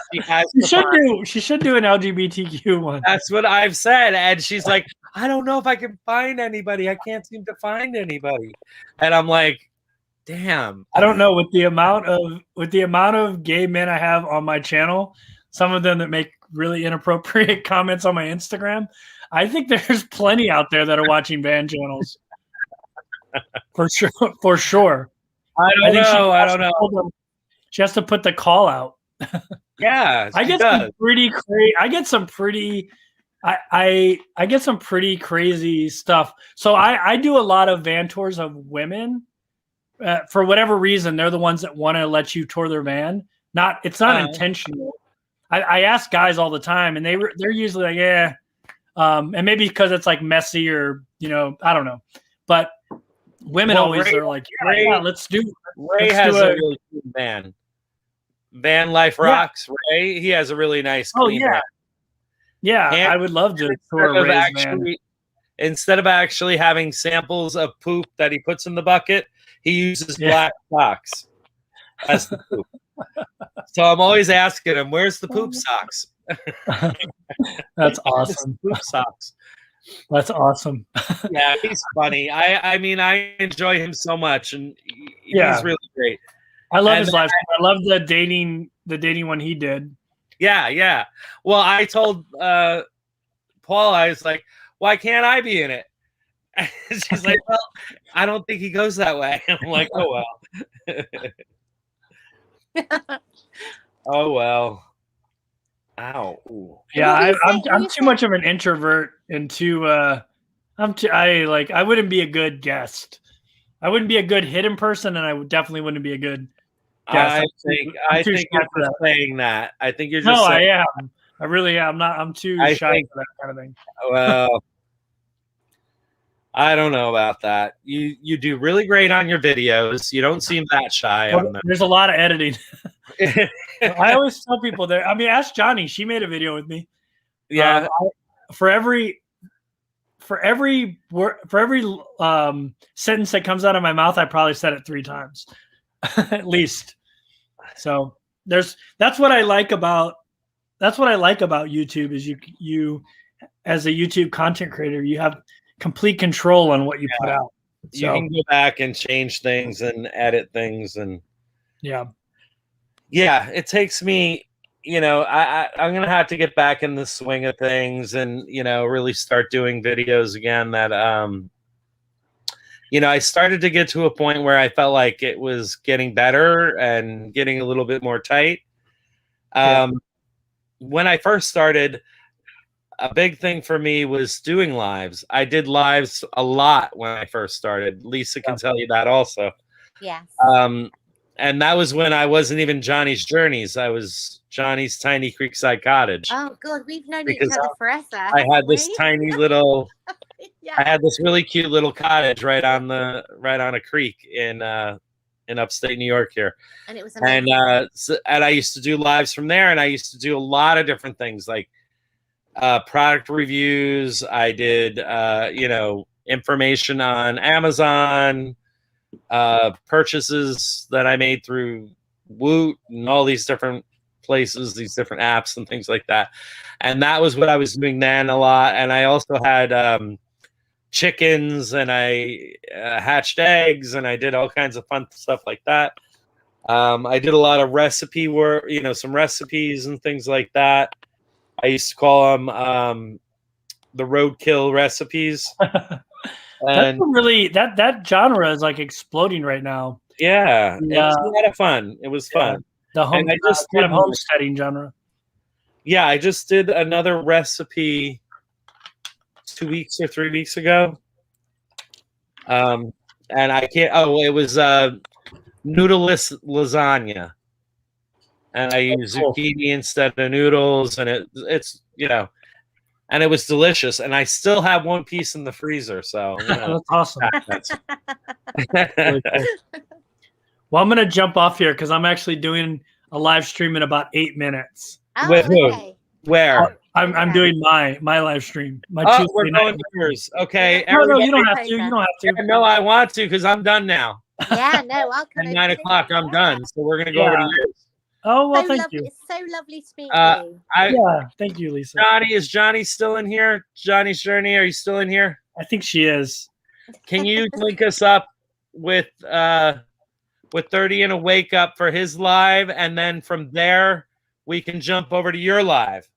she should do an LGBTQ one. That's what I've said, and she's like, I don't know if I can find anybody. I can't seem to find anybody, and I'm like, damn. I don't know, with the amount of gay men I have on my channel, some of them that make really inappropriate comments on my Instagram, I think there's plenty out there that are watching Van channels. For sure. I don't know. She has to put the call out. Yeah, I get some pretty crazy. I get some pretty crazy stuff. So I do a lot of van tours of women. For whatever reason, they're the ones that want to let you tour their van. It's not intentional. I ask guys all the time, and they're usually like, yeah, and maybe because it's like messy or I don't know, but women always are like, yeah, let's do. Ray has a really cool van. Van Life Rocks. Yeah. Ray, he has a really nice. Oh yeah, van. Yeah. I would love to tour Ray's van. Instead of actually having samples of poop that he puts in the bucket, he uses black socks as the poop. So I'm always asking him, "Where's the poop socks?" That's awesome. Poop socks. That's awesome. Yeah, he's funny. I mean, I enjoy him so much, and he's really great. I love his life. I love the dating one he did. Yeah. Well, I told Paul, I was like, why can't I be in it? And she's like, well, I don't think he goes that way. I'm like, oh well. Oh well. Ow. Ooh. Yeah, I'm too much of an introvert and I wouldn't be a good guest. I wouldn't be a good hidden person, and I definitely wouldn't be a good guest. I think you're just saying that. I think you're just No, saying I am. I really am. I'm too shy for that kind of thing. Well, I don't know about that. You do really great on your videos. You don't seem that shy on them. There's a lot of editing. I always tell people there. I mean, ask Johnny. She made a video with me. Yeah. For every sentence that comes out of my mouth, I probably said it 3 times, at least. So that's what I like about YouTube is you as a YouTube content creator, you have complete control on what you put out. So, you can go back and change things and edit things, and yeah, it takes me. I'm gonna have to get back in the swing of things, and really start doing videos again. That I started to get to a point where I felt like it was getting better and getting a little bit more tight. Yeah. When I first started, a big thing for me was doing lives. I did lives a lot when I first started. Lisa can tell you that also. Yes. And that was when I wasn't even Johnny's Journeys. I was Johnny's Tiny Creekside Cottage. Oh God, we've known Because each other forever. I had haven't this we? tiny little, Yeah. I had this really cute little cottage right on a creek in upstate New York here. And it was And amazing. and I used to do lives from there, and I used to do a lot of different things like product reviews. I did information on Amazon, purchases that I made through Woot and all these different places, these different apps and things like that. And that was what I was doing then a lot. And I also had chickens, and I hatched eggs, and I did all kinds of fun stuff like that. I did a lot of recipe work, some recipes and things like that. I used to call them the roadkill recipes. That's really that genre is like exploding right now. Yeah, it was a lot of fun. It was fun. The home, And I just kind did of homesteading genre. Yeah, I just did another recipe 2 weeks or 3 weeks ago. And I can't. Oh, it was noodleless lasagna, and I used zucchini instead of noodles, and it's and it was delicious. And I still have one piece in the freezer, so That's awesome. that's Really cool. Well, I'm gonna jump off here because I'm actually doing a live stream in about 8 minutes. Oh, With who? okay. Where? I'm doing my live stream. My Oh, Tuesday we're night. going to yours. Okay, No, you everybody. don't have to. You don't have to. Yeah, no, I want to because I'm done now. Yeah, no, I'll come At over 9 too. o'clock, I'm done. So we're gonna go over to Yeah. yours. Oh well, So thank lovely. you. It's so lovely to meet Uh, you. Yeah, thank you, Lisa. Is Johnny still in here? Johnny's Journey, are you still in here? I think she is. Can you link us up with 30 and a wake up for his live, and then from there we can jump over to your live?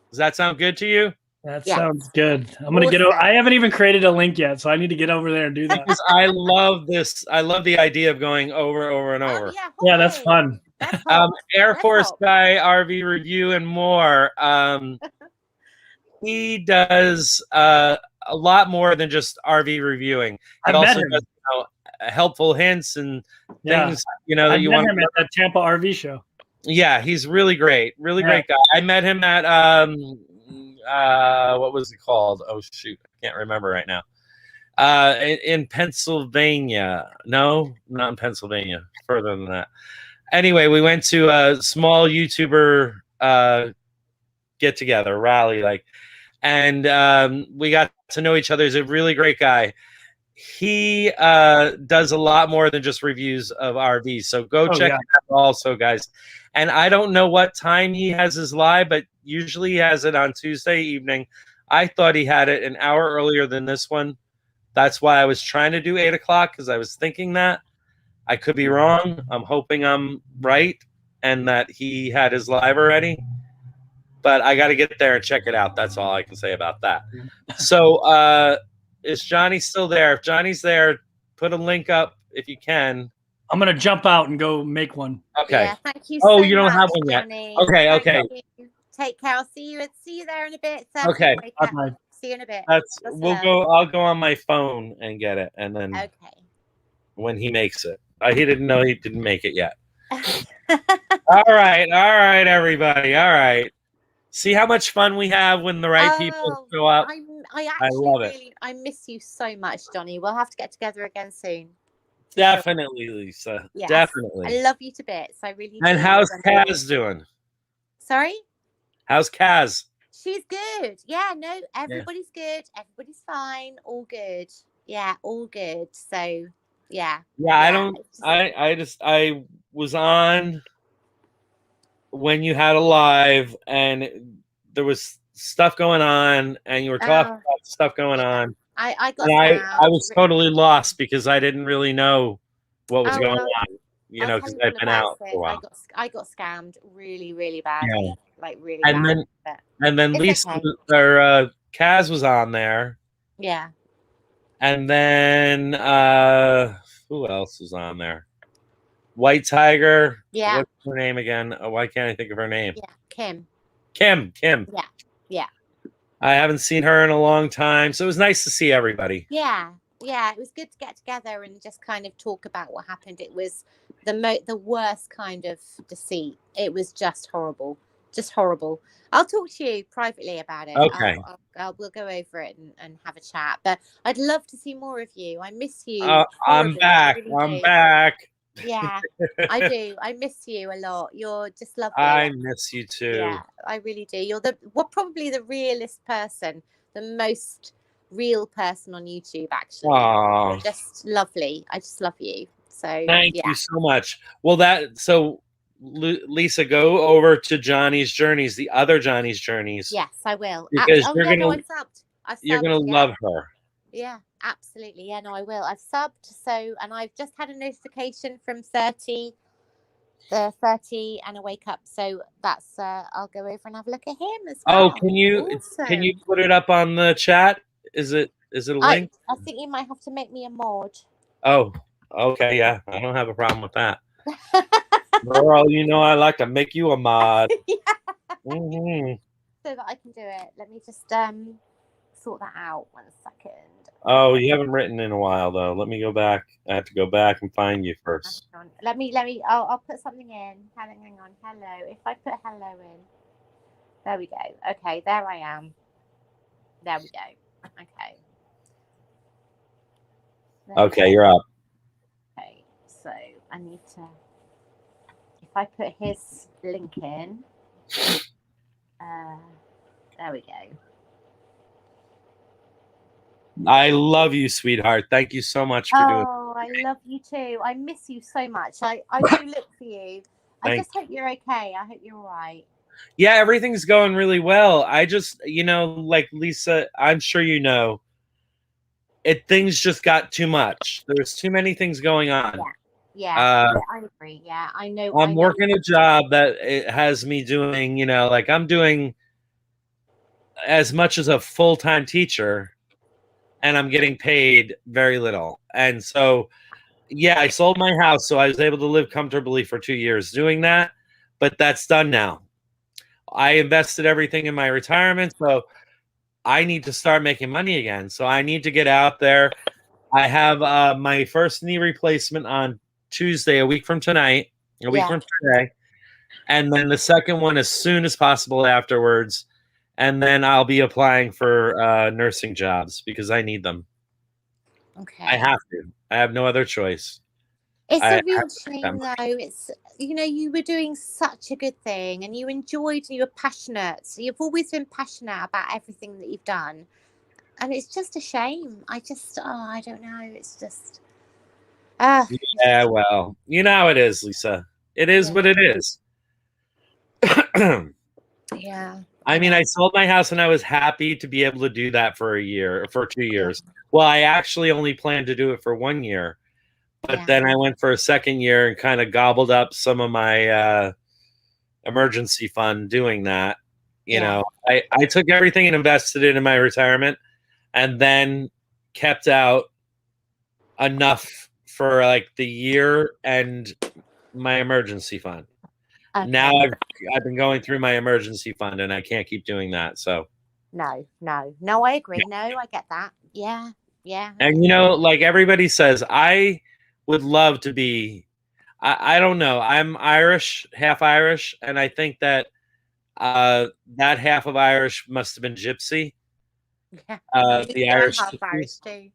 Does that sound good to you? That Yeah. sounds good. I'm gonna get. Awesome. I haven't even created a link yet, so I need to get over there and do that. Because I love this. I love the idea of going over and over. Oh, yeah, Yeah, that's hot. fun. That's hot. Air That's Force hot. Guy, RV Review, and more. He does a lot more than just RV reviewing. He I met also him. does helpful hints and Yeah, things I that you met want. him at that Tampa RV show. Yeah, he's really great. Really Yeah. great guy. I met him at what was it called? Oh shoot, I can't remember right now. In Pennsylvania. No, not in Pennsylvania. Further than that. Anyway, we went to a small YouTuber get together rally, and we got to know each other. He's a really great guy. He does a lot more than just reviews of RVs. So go check yeah. it out also, guys. And I don't know what time he has his live, but usually he has it on Tuesday evening. I thought he had it an hour earlier than this one. That's why I was trying to do 8 o'clock, because I was thinking that. I could be wrong. I'm hoping I'm right and that he had his live already. But I got to get there and check it out. That's all I can say about that. So is Johnny still there? If Johnny's there, put a link up if you can. I'm gonna jump out and go make one. Okay. Yeah, thank you. Oh, so you don't much, have one yet. Johnny. Okay, Thank okay. you. Take care. I'll see you there in a bit. Okay. Bye-bye. See you in a bit. I'll Awesome. go on my phone and get it, and then Okay. when he makes it. He didn't know he didn't make it yet. All right, everybody. All right. See how much fun we have when the right people show up. I actually love it. really, I miss you so much, Johnny. We'll have to get together again soon. Definitely, Lisa. Yes. Definitely. I love you to bits. I really And do. how's Kaz doing? Sorry? How's Kaz? She's good. Yeah, no, everybody's good. Everybody's fine. All good. Yeah, all good. So, yeah. Yeah, I was on when you had a live and there was stuff going on and you were talking about stuff going on. I got And I scammed. was totally lost because I didn't really know what was Oh, going well, on, I'll because tell you I've all been about out for it. a while. I got scammed really, really badly. Yeah. Like really And bad. then but And then It's Lisa okay. or Kaz was on there, yeah. and then who else was on there? White Tiger. Yeah. What's her name again? Oh, why can't I think of her name? Yeah, Kim. Kim. Yeah, yeah. I haven't seen her in a long time, so it was nice to see everybody. Yeah, it was good to get together and just kind of talk about what happened. It was the worst kind of deceit. It was just horrible. I'll talk to you privately about it. Okay. We'll go over it and have a chat. But I'd love to see more of you. I miss you. I'm horribly. back. I really I'm do. back. Yeah, I do. I miss you a lot. You're just lovely. I miss you too. Yeah, I really do. You're probably the realest person, the most real person on YouTube, actually. Aw. You're just lovely. I just love you. So Thank yeah. you so much. Well, Lisa, go over to Johnny's Journeys, the other Johnny's Journeys. Yes, I will. Because I subbed. You're subbed, gonna yeah. love her. Yeah, absolutely. Yeah, no, I will. I've subbed. So, and I've just had a notification from 30 and a wake up. So that's I'll go over and have a look at him as well. Oh, can you put it up on the chat? Is it a link? I think you might have to make me a mod. Oh, okay, yeah. I don't have a problem with that. Girl, you know I like to make you a mod. Yeah. Mhm. So that I can do it. Let me just sort that out 1 second. Oh, you haven't written in a while though. Let me go back. I have to go back and find you first. Hang on. Let me. I'll put something in. Hang on. Hello. If I put hello in, there we go. Okay, there I am. There we go. Okay. Okay, you're up. Okay, so I need to. If I put his link in, there we go. I love you, sweetheart. Thank you so much for doing. Oh, I love you too. I miss you so much. I do look for you. I just hope you're okay. I hope you're all right. Yeah, everything's going really well. I just, like Lisa, I'm sure you know, things just got too much. There's too many things going on. Yeah, I agree. Yeah, I know. I'm working a job that it has me doing, like I'm doing as much as a full-time teacher, and I'm getting paid very little. And so, yeah, I sold my house, so I was able to live comfortably for 2 years doing that, but that's done now. I invested everything in my retirement, so I need to start making money again. So I need to get out there. I have my first knee replacement on Tuesday, a week from tonight, a week from today. And then the second one as soon as possible afterwards. And then I'll be applying for nursing jobs because I need them. Okay. I have to. I have no other choice. It's a real shame, though. It's, you were doing such a good thing and you enjoyed, you were passionate. So you've always been passionate about everything that you've done. And it's just a shame. I don't know. It's just. Yeah, well, you know how it is, Lisa. It is what it is. Yeah. I mean, I sold my house and I was happy to be able to do that for 2 years. Well, I actually only planned to do it for 1 year. But then I went for a second year and kind of gobbled up some of my emergency fund doing that. I took everything and invested it in my retirement and then kept out enough for like the year and my emergency fund. Okay. Now I've been going through my emergency fund and I can't keep doing that. So no, I agree. No, I get that. Yeah. And like everybody says, I would love to be. I don't know. I'm Irish, half Irish, and I think that that half of Irish must have been Gypsy. Yeah, the Irish too.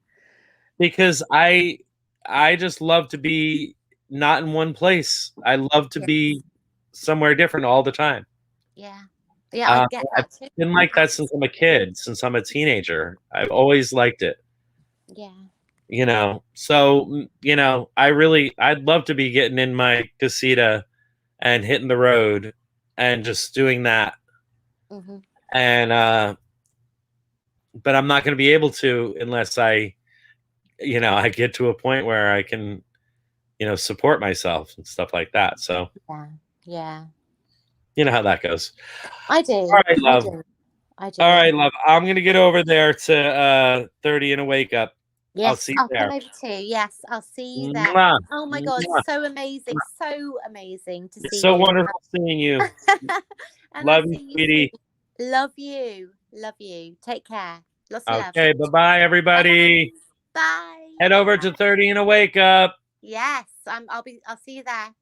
Because I just love to be not in one place. I love to be somewhere different all the time. Yeah, I get that too. I've been like that since I'm a kid, since I'm a teenager. I've always liked it. Yeah. So I'd love to be getting in my casita and hitting the road and just doing that. Mm-hmm. And but I'm not going to be able to unless I get to a point where I can support myself and stuff like that. So yeah, you know how that goes. I do. All right, love. I do. All right, love. I'm going to get over there to 30 and a wake up. Yes, see you I'll there. come over too. Yes, I'll see you there. Mwah. Oh my God, Mwah. so amazing to It's see so you. wonderful seeing you. And Love I'll you, see sweetie. soon. Love you. Love you. Take care. Lots of love. Okay, bye-bye, everybody. Bye. Head over to 30 and a Wake Up. Yes, I'll see you there.